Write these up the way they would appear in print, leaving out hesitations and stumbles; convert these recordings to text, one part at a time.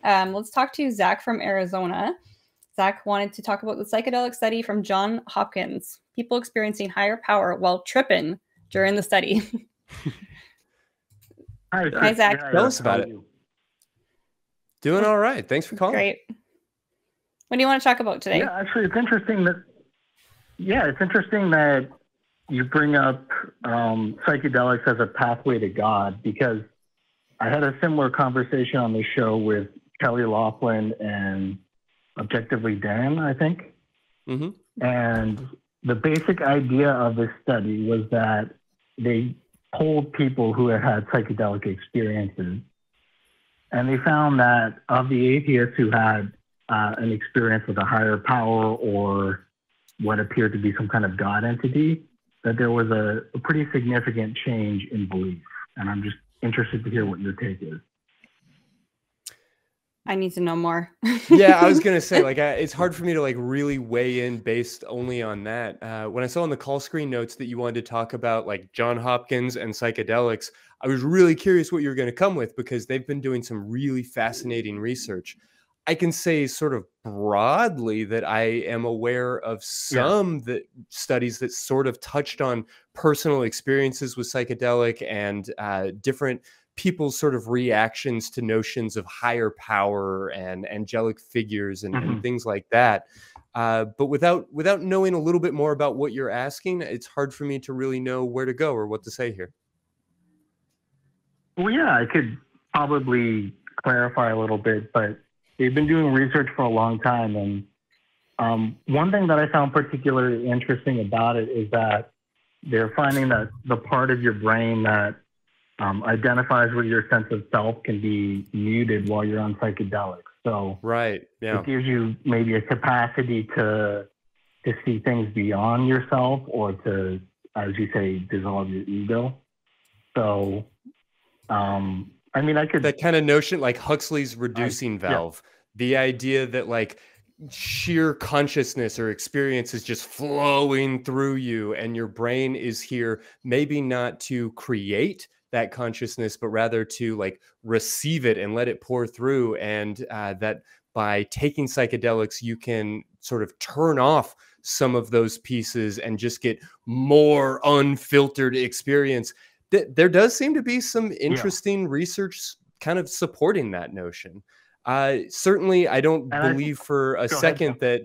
Let's talk to Zach from Arizona. Zach wanted to talk about the psychedelic study from Johns Hopkins. People experiencing higher power while tripping during the study. Hi, Zach. Tell us about it. Doing all right. Thanks for calling. Great. What do you want to talk about today? Yeah, actually, it's interesting that you bring up psychedelics as a pathway to God, because I had a similar conversation on the show with Kelly Laughlin and ObjectivelyDan, I think. Mm-hmm. And the basic idea of this study was that they polled people who had had psychedelic experiences, and they found that of the atheists who had an experience with a higher power or what appeared to be some kind of God entity, that there was a pretty significant change in belief. And I'm just interested to hear what your take is. I need to know more. Yeah, I was going to say, like, it's hard for me to, like, really weigh in based only on that. When I saw on the call screen notes that you wanted to talk about, like, Johns Hopkins and psychedelics, I was really curious what you were going to come with, because they've been doing some really fascinating research. I can say sort of broadly that I am aware of some studies that sort of touched on personal experiences with psychedelic and different people's sort of reactions to notions of higher power and angelic figures and things like that. But without knowing a little bit more about what you're asking, it's hard for me to really know where to go or what to say here. Well, yeah, I could probably clarify a little bit, but they've been doing research for a long time. And one thing that I found particularly interesting about it is that they're finding that the part of your brain that identifies with your sense of self can be muted while you're on psychedelics. So it gives you maybe a capacity to see things beyond yourself, or to, as you say, dissolve your ego. So, I mean, I could... That kind of notion, like Huxley's reducing valve, the idea that, like, sheer consciousness or experience is just flowing through you, and your brain is here maybe not to create that consciousness, but rather to, like, receive it and let it pour through. And that by taking psychedelics, you can sort of turn off some of those pieces and just get more unfiltered experience. There does seem to be some interesting research kind of supporting that notion. Certainly, I don't believe for a second that,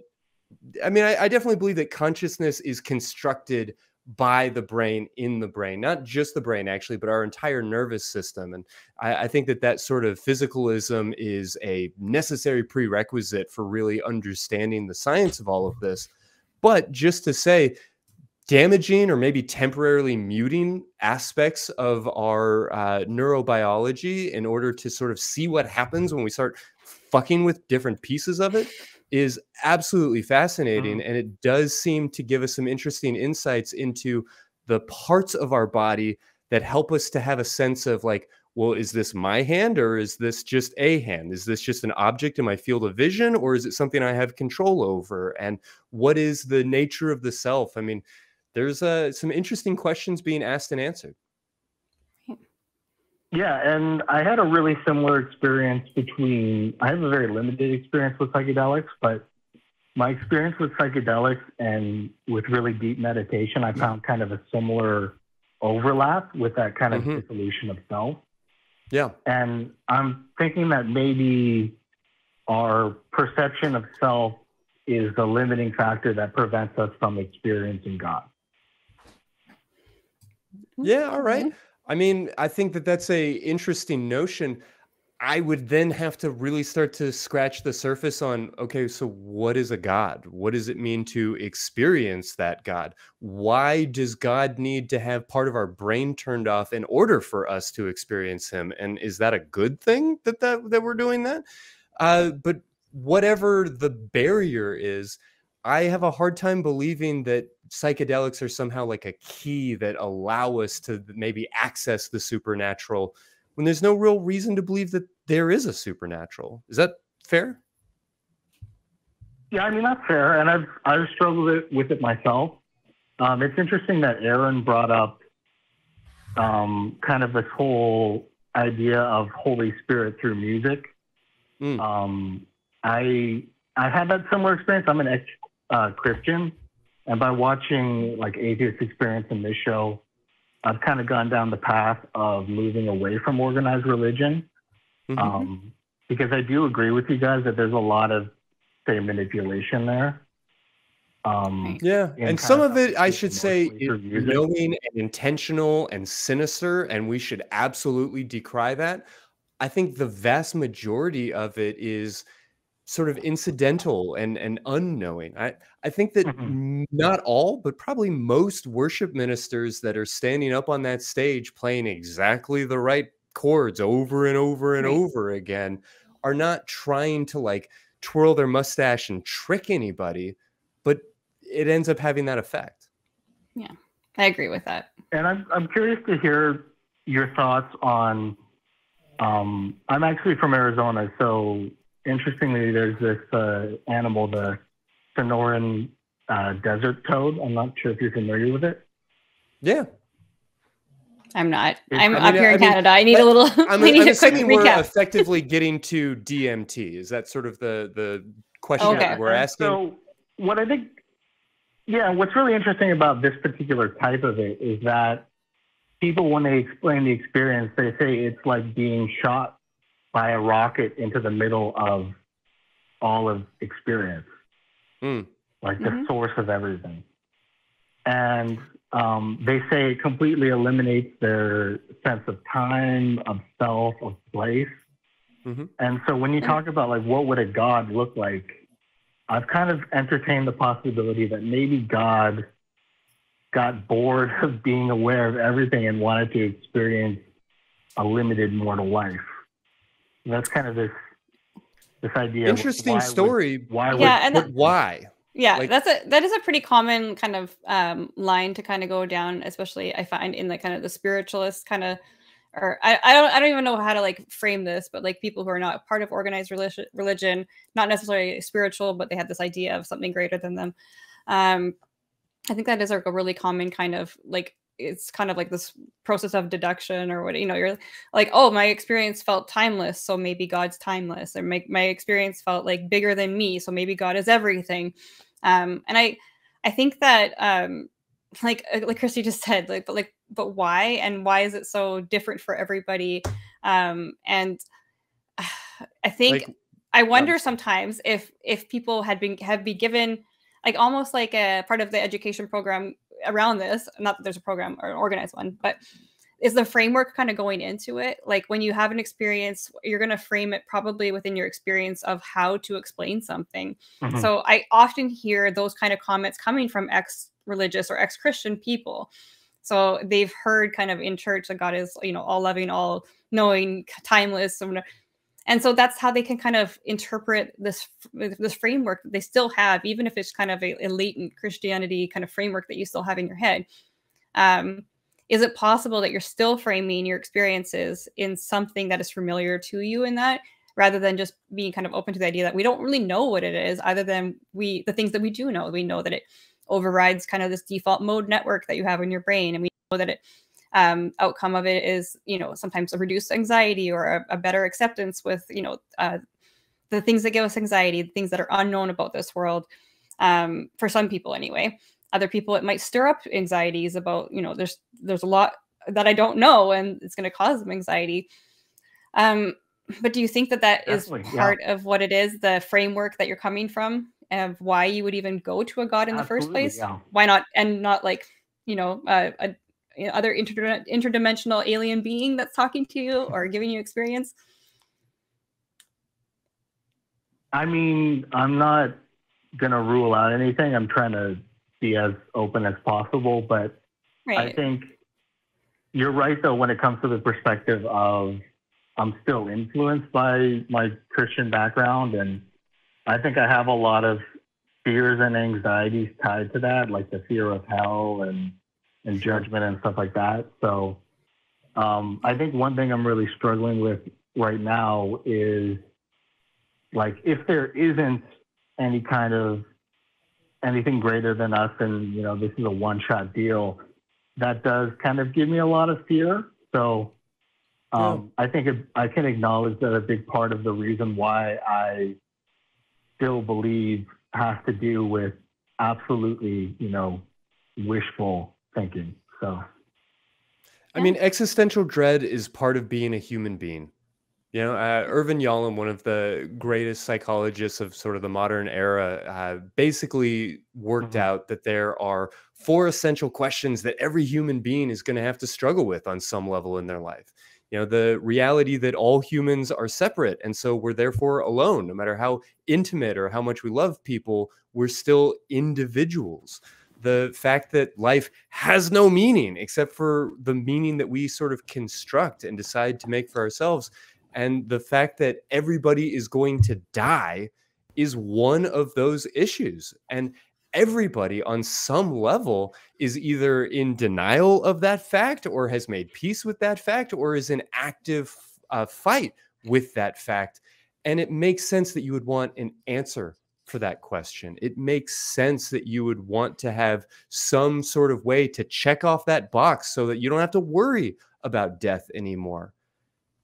I mean, I definitely believe that consciousness is constructed by the brain, in the brain, not just the brain actually, but our entire nervous system. And I think that sort of physicalism is a necessary prerequisite for really understanding the science of all of this. But just to say, damaging or maybe temporarily muting aspects of our neurobiology in order to sort of see what happens when we start fucking with different pieces of it is absolutely fascinating. And it does seem to give us some interesting insights into the parts of our body that help us to have a sense of, like, well, is this my hand, or is this just a hand? Is this just an object in my field of vision, or is it something I have control over? And what is the nature of the self? I mean, there's some interesting questions being asked and answered. Yeah, and I had a really similar experience I have a very limited experience with psychedelics, but my experience with psychedelics and with really deep meditation, I found kind of a similar overlap with that kind of dissolution of self. Yeah. And I'm thinking that maybe our perception of self is the limiting factor that prevents us from experiencing God. Yeah, all right. I mean, I think that that's a interesting notion. I would then have to really start to scratch the surface on, okay, so what is a God? What does it mean to experience that God? Why does God need to have part of our brain turned off in order for us to experience him? And is that a good thing that we're doing that? But whatever the barrier is, I have a hard time believing that psychedelics are somehow like a key that allow us to maybe access the supernatural when there's no real reason to believe that there is a supernatural. Is that fair? Yeah, I mean, that's fair. And I've struggled with it myself. It's interesting that Erin brought up kind of this whole idea of Holy Spirit through music. I had that similar experience. I'm an ex-Christian, and by watching like atheist experience in this show, I've kind of gone down the path of moving away from organized religion. Because I do agree with you guys that there's a lot of, say, manipulation there. And some of it, I should say, is knowing and intentional and sinister, and we should absolutely decry that. I think the vast majority of it is sort of incidental and unknowing. I think that not all, but probably most worship ministers that are standing up on that stage playing exactly the right chords over and over and over again are not trying to like twirl their mustache and trick anybody, but it ends up having that effect. Yeah, I agree with that. And I'm curious to hear your thoughts on, I'm actually from Arizona, so interestingly, there's this animal, the Sonoran desert toad. I'm not sure if you're familiar with it. Yeah. I'm not. I'm up here in Canada. I need a little. I'm assuming we're effectively getting to DMT. Is that sort of the question that we're asking? So what I think, what's really interesting about this particular type of it is that people, when they explain the experience, they say it's like being shot by a rocket into the middle of all of experience, like the source of everything. And they say it completely eliminates their sense of time, of self, of place. And so when you talk about like what would a God look like, I've kind of entertained the possibility that maybe God got bored of being aware of everything and wanted to experience a limited mortal life. And that's kind of this idea. Interesting story. Why? Yeah, like, that is a pretty common kind of line to kind of go down, especially I find in the kind of the spiritualist kind of, or I don't even know how to like frame this, but like people who are not part of organized religion, not necessarily spiritual, but they have this idea of something greater than them. I think that is like a really common kind of like, it's kind of like this process of deduction or what, you're like, oh, my experience felt timeless, so maybe God's timeless, or my experience felt like bigger than me, so maybe God is everything. And I think that like Christy just said, but why, and why is it so different for everybody? And I think I wonder sometimes if people have been given like almost like a part of the education program around this, not that there's a program or an organized one, but is the framework kind of going into it? Like when you have an experience, you're going to frame it probably within your experience of how to explain something. So I often hear those kind of comments coming from ex-religious or ex-Christian people. So they've heard kind of in church that God is, all loving, all knowing, timeless. And so that's how they can kind of interpret this framework that they still have, even if it's kind of a latent Christianity kind of framework that you still have in your head. Is it possible that you're still framing your experiences in something that is familiar to you in that, rather than just being kind of open to the idea that we don't really know what it is, other than the things that we do know? We know that it overrides kind of this default mode network that you have in your brain, and we know that it outcome of it is, sometimes a reduced anxiety or a better acceptance with, the things that give us anxiety, the things that are unknown about this world. For some people anyway. Other people, it might stir up anxieties about, there's a lot that I don't know, and it's going to cause them anxiety. But do you think that is part of what it is, the framework that you're coming from, of why you would even go to a God in the first place? Yeah. Why not? And not like, other interdimensional alien being that's talking to you or giving you experience? I mean, I'm not going to rule out anything. I'm trying to be as open as possible, but I think you're right, though, when it comes to the perspective of I'm still influenced by my Christian background, and I think I have a lot of fears and anxieties tied to that, like the fear of hell and judgment and stuff like that. So I think one thing I'm really struggling with right now is, like, if there isn't any kind of anything greater than us, and this is a one-shot deal, that does kind of give me a lot of fear. So I think I can acknowledge that a big part of the reason why I still believe has to do with absolutely, wishful thinking. So, I mean, existential dread is part of being a human being. Irvin Yalom, one of the greatest psychologists of sort of the modern era, basically worked out that there are 4 essential questions that every human being is going to have to struggle with on some level in their life. The reality that all humans are separate, and so we're therefore alone. No matter how intimate or how much we love people, we're still individuals. The fact that life has no meaning except for the meaning that we sort of construct and decide to make for ourselves. And the fact that everybody is going to die is one of those issues. And everybody on some level is either in denial of that fact or has made peace with that fact or is in active fight with that fact. And it makes sense that you would want an answer for that question. It makes sense that you would want to have some sort of way to check off that box so that you don't have to worry about death anymore.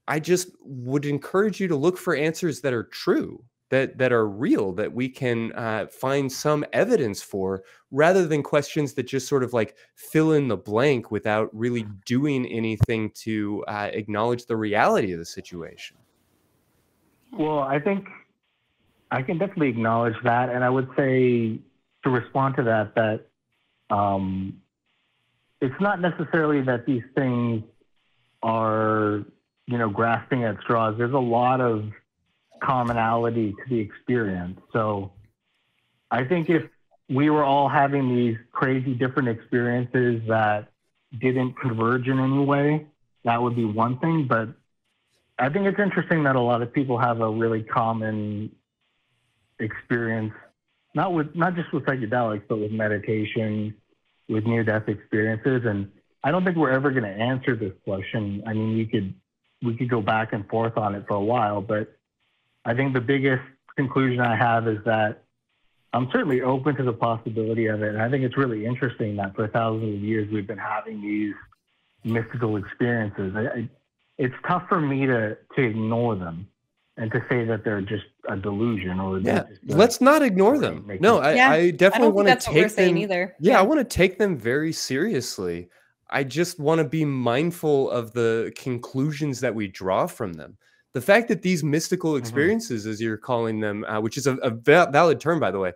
I just would encourage you to look for answers that are true, that are real, that we can find some evidence for, rather than questions that just sort of like fill in the blank without really doing anything to acknowledge the reality of the situation. Well, I think I can definitely acknowledge that. And I would say, to respond to that it's not necessarily that these things are, grasping at straws. There's a lot of commonality to the experience. So I think if we were all having these crazy different experiences that didn't converge in any way, that would be one thing. But I think it's interesting that a lot of people have a really common experience, not just with psychedelics, but with meditation, with near-death experiences. And I don't think we're ever going to answer this question. I mean, we could go back and forth on it for a while, but I think the biggest conclusion I have is that I'm certainly open to the possibility of it. And I think it's really interesting that for thousands of years, we've been having these mystical experiences. It's tough for me to ignore them and to say that they're just a delusion or let's not ignore them. No, I definitely want to take them either. I want to take them very seriously. I just want to be mindful of the conclusions that we draw from them. The fact that these mystical experiences, as you're calling them, which is a valid term, by the way,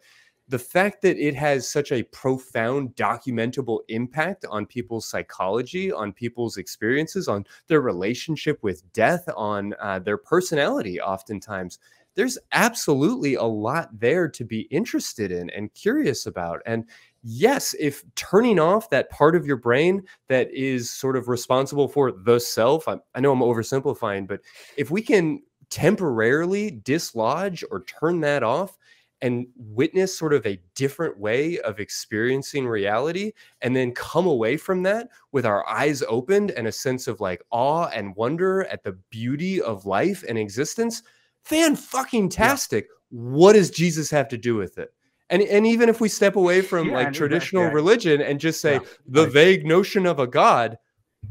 the fact that it has such a profound documentable impact on people's psychology, on people's experiences, on their relationship with death, on their personality, oftentimes, there's absolutely a lot there to be interested in and curious about. And yes, if turning off that part of your brain that is sort of responsible for the self, I know I'm oversimplifying, but if we can temporarily dislodge or turn that off and witness sort of a different way of experiencing reality, and then come away from that with our eyes opened and a sense of like awe and wonder at the beauty of life and existence, fan-fucking-tastic. What does Jesus have to do with it? And even if we step away from like traditional religion and just say the vague notion of a God,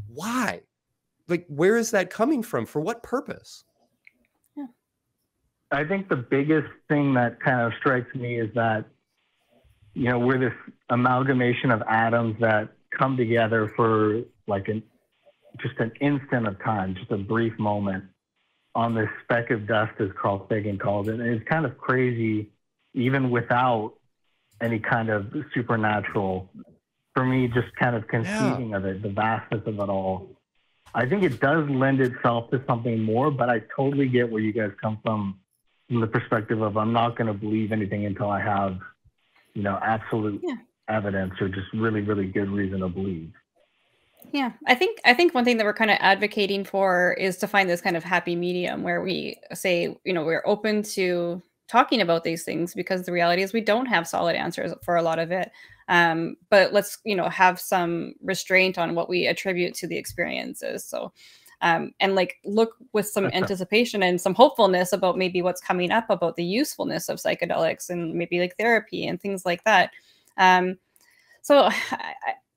why? Like, where is that coming from? For what purpose? I think the biggest thing that kind of strikes me is that, we're this amalgamation of atoms that come together for like just an instant of time, just a brief moment on this speck of dust, as Carl Sagan called it. And it's kind of crazy, even without any kind of supernatural, for me, just kind of conceiving of it, the vastness of it all. I think it does lend itself to something more, but I totally get where you guys come from the perspective of I'm not going to believe anything until I have, absolute evidence or just really, really good reason to believe. Yeah, I think one thing that we're kind of advocating for is to find this kind of happy medium where we say, we're open to talking about these things, because the reality is we don't have solid answers for a lot of it. But let's, have some restraint on what we attribute to the experiences. So, and like look with some anticipation and some hopefulness about maybe what's coming up about the usefulness of psychedelics and maybe like therapy and things like that. So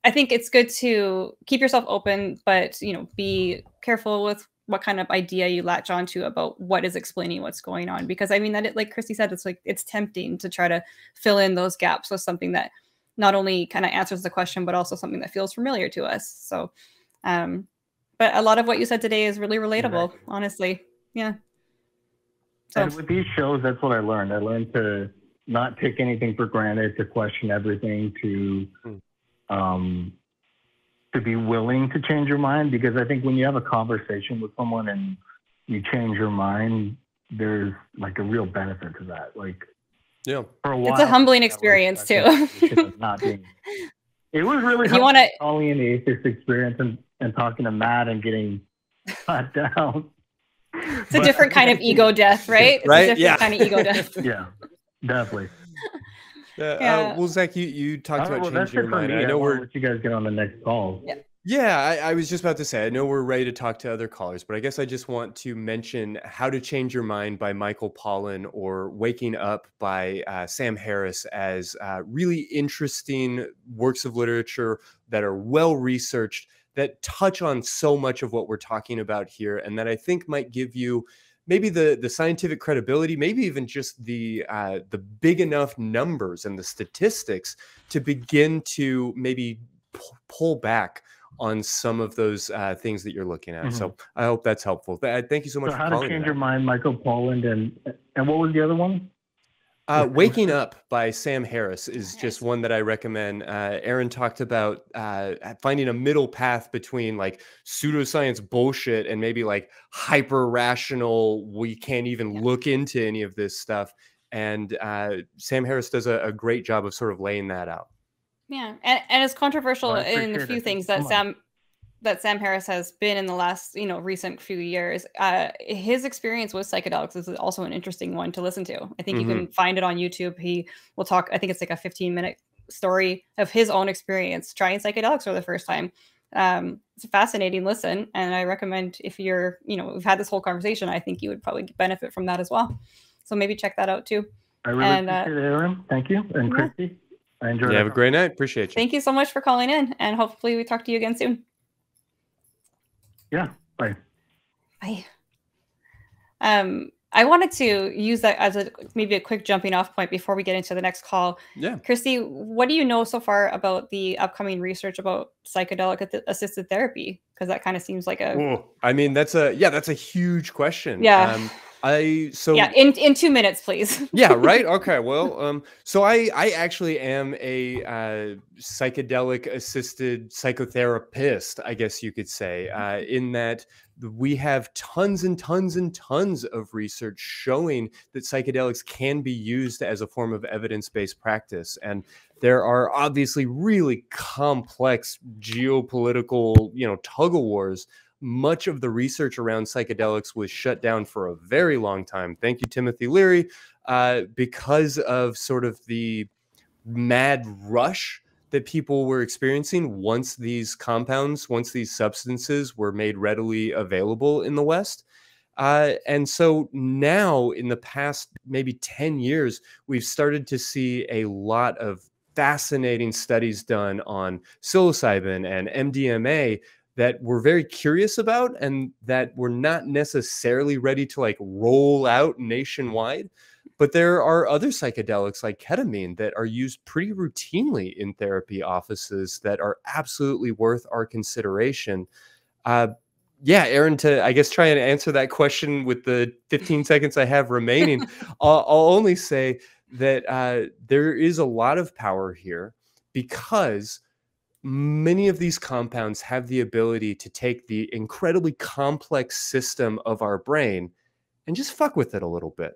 I think it's good to keep yourself open, but, be careful with what kind of idea you latch onto about what is explaining what's going on. Because I mean, that like Christy said, it's like, it's tempting to try to fill in those gaps with something that not only kind of answers the question, but also something that feels familiar to us. So, but a lot of what you said today is really relatable, honestly. Yeah. So. And with these shows, that's what I learned. I learned to not take anything for granted, to question everything, to be willing to change your mind. Because I think when you have a conversation with someone and you change your mind, there's like a real benefit to that. Like, yeah, for a while, it's a humbling experience too. It was really humbling calling in the atheist experience and talking to Matt and getting cut down. It's a different kind of ego death, right? It's a different kind of ego death. Yeah, definitely. Well, Zach, you talked about changing your mind. I know we're let you guys get on the next call. Yeah, I was just about to say, I know we're ready to talk to other callers, but I guess I just want to mention How to Change Your Mind by Michael Pollan or Waking Up by Sam Harris as really interesting works of literature that are well-researched, that touch on so much of what we're talking about here, and that I think might give you maybe the scientific credibility, maybe even just the big enough numbers and the statistics to begin to maybe pull back on some of those things that you're looking at. So I hope that's helpful. Thank you so much for calling. How to Change Your Mind, Michael Pollan, and what was the other one? Waking Up by Sam Harris is just one that I recommend. Erin talked about finding a middle path between like pseudoscience bullshit and maybe like hyper rational, we can't even look into any of this stuff. And Sam Harris does a great job of sort of laying that out. Yeah, and it's controversial in the few things that Sam Harris has been in the last, recent few years. His experience with psychedelics is also an interesting one to listen to. I think you can find it on YouTube. He will talk, I think it's like a 15-minute story of his own experience trying psychedelics for the first time. It's a fascinating listen, and I recommend if you're, we've had this whole conversation, I think you would probably benefit from that as well. So maybe check that out too. I really appreciate it, Erin. Thank you. And Christy, I enjoyed it. Have a great night. Appreciate you. Thank you so much for calling in, and hopefully we talk to you again soon. Yeah. Bye. Bye. I wanted to use that as maybe a quick jumping off point before we get into the next call. Yeah. Christy, what do you know so far about the upcoming research about psychedelic assisted therapy? Because that kind of seems like I mean, that's a huge question. Yeah. In 2 minutes, please. Yeah, right. Okay. Well, so I actually am a psychedelic assisted psychotherapist, I guess you could say, in that we have tons and tons and tons of research showing that psychedelics can be used as a form of evidence-based practice. And there are obviously really complex geopolitical, tug of wars. Much of the research around psychedelics was shut down for a very long time. Thank you, Timothy Leary, because of sort of the mad rush that people were experiencing once these substances were made readily available in the West. And so now in the past maybe 10 years, we've started to see a lot of fascinating studies done on psilocybin and MDMA that we're very curious about and that we're not necessarily ready to like roll out nationwide. But there are other psychedelics like ketamine that are used pretty routinely in therapy offices that are absolutely worth our consideration. Erin, to, I guess, try and answer that question with the 15 seconds I have remaining, I'll only say that there is a lot of power here because many of these compounds have the ability to take the incredibly complex system of our brain and just fuck with it a little bit.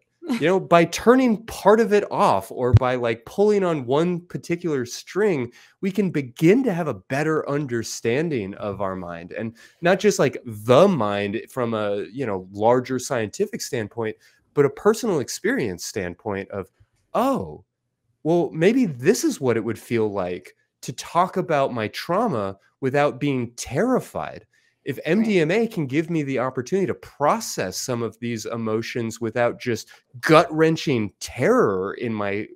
By turning part of it off or by like pulling on one particular string, we can begin to have a better understanding of our mind, and not just like the mind from a, larger scientific standpoint, but a personal experience standpoint of, oh, well, maybe this is what it would feel like to talk about my trauma without being terrified. If MDMA can give me the opportunity to process some of these emotions without just gut-wrenching terror in my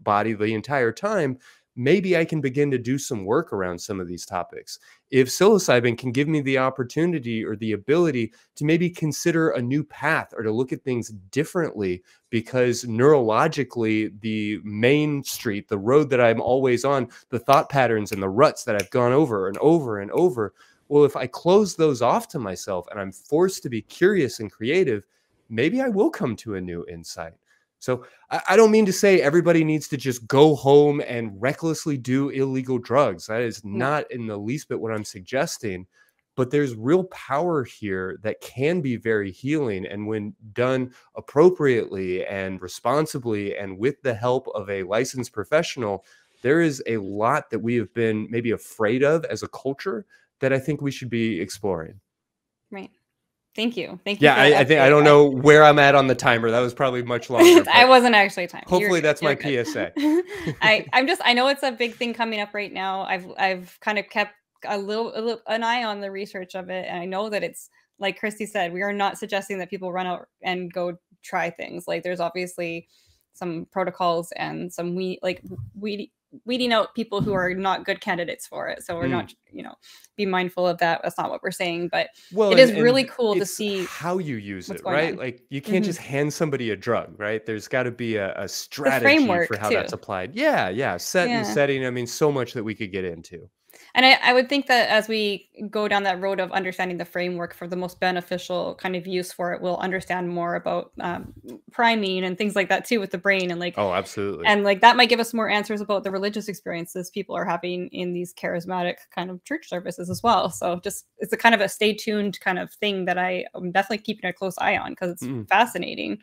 body the entire time, maybe I can begin to do some work around some of these topics. If psilocybin can give me the opportunity or the ability to maybe consider a new path or to look at things differently, because neurologically, the main street, the road that I'm always on, the thought patterns and the ruts that I've gone over and over and over, well, if I close those off to myself and I'm forced to be curious and creative, maybe I will come to a new insight. So I don't mean to say everybody needs to just go home and recklessly do illegal drugs. That is not in the least bit what I'm suggesting. But there's real power here that can be very healing. And when done appropriately and responsibly and with the help of a licensed professional, there is a lot that we have been maybe afraid of as a culture that I think we should be exploring. Right. Thank you. Thank you. Yeah, I think I don't know where I'm at on the timer. That was probably much longer. I wasn't actually timing. Hopefully that's my PSA. I know it's a big thing coming up right now. I've kind of kept an eye on the research of it, and I know that it's like Christy said, we are not suggesting that people run out and go try things. Like there's obviously some protocols and some weeding out people who are not good candidates for it. So we're not, be mindful of that. That's not what we're saying, but it is really cool to see how you use it, right? Like you can't just hand somebody a drug, right? There's got to be a strategy for how that's applied. Yeah. Setting. I mean, so much that we could get into. And I would think that as we go down that road of understanding the framework for the most beneficial kind of use for it, we'll understand more about priming and things like that too with the brain. And oh, absolutely. And like that might give us more answers about the religious experiences people are having in these charismatic kind of church services as well. So it's a kind of a stay tuned kind of thing that I'm definitely keeping a close eye on because it's fascinating.